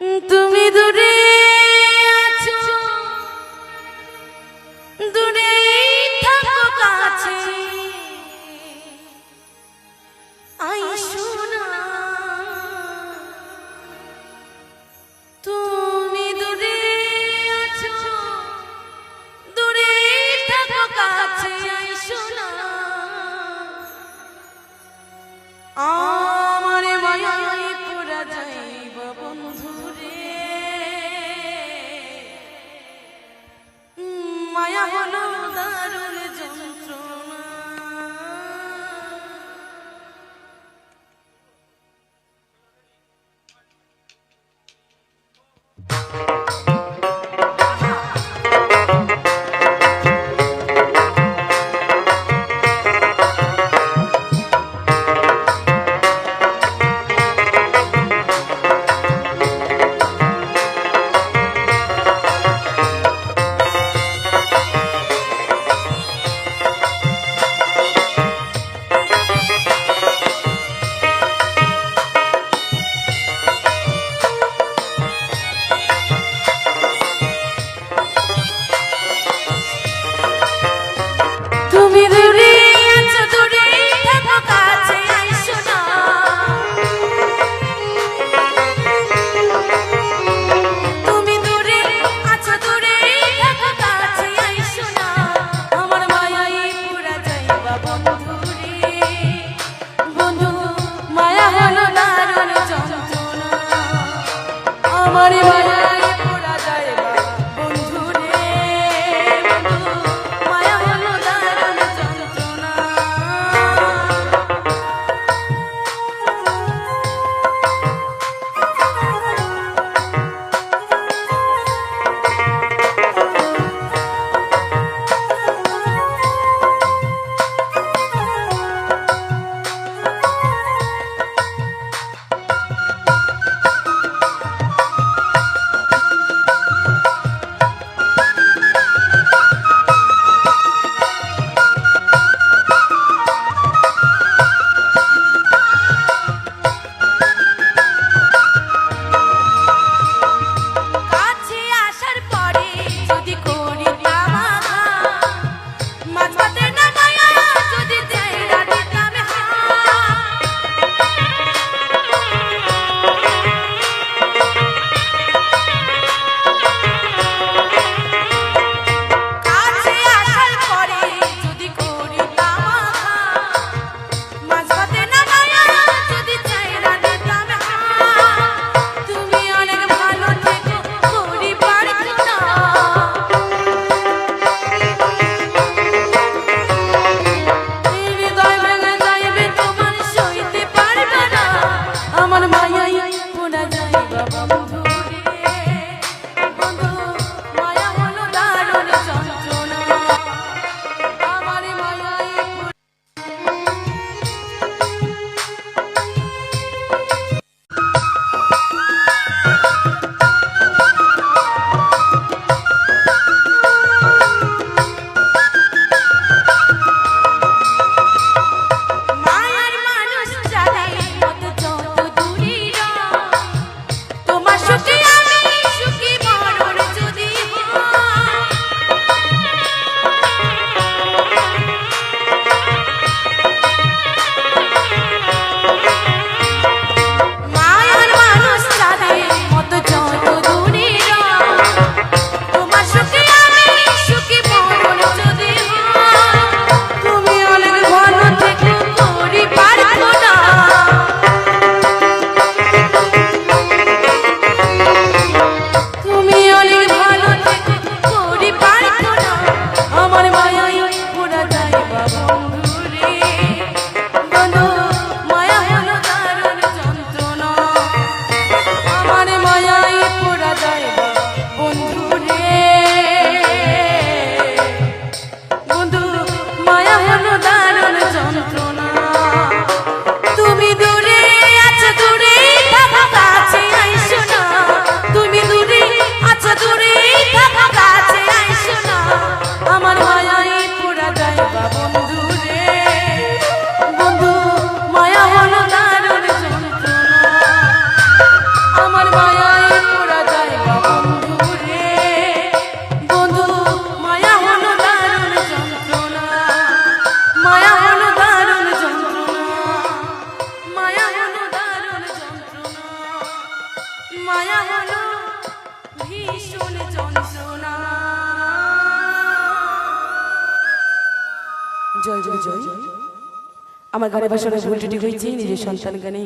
তুমি দূরে আছো, দূরে থাকো কাছে আইসো না। তুমি দূরে আছো, দূরে থাকো কাছে আইসো না। আমার মায়ায় পড়া যাইব বন্ধু রে, মায়া হলো দারুণ যন্ত্রণা। তুমি দূরে আছো, দূরে থাকো কাছে আইসো না। তুমি দূরে আছো, দূরে থাকো কাছে আইসো না। আমার মায়ায় পুরা যাইবা বন্ধু রে, বন্ধু মায়া হলো দারুণ যন্ত্রণা। আমার মায়ায় পুরা যাইবা বন্ধু রে, বন্ধু মায়া হলো দারুণ যন্ত্রণা। মায়া হলো ভীষণ যন্ত্রণা। জয় জয় জয়। আমার গানে ভাষণে ভুল ত্রুটি হয়েছে, নিজের সন্তান গানে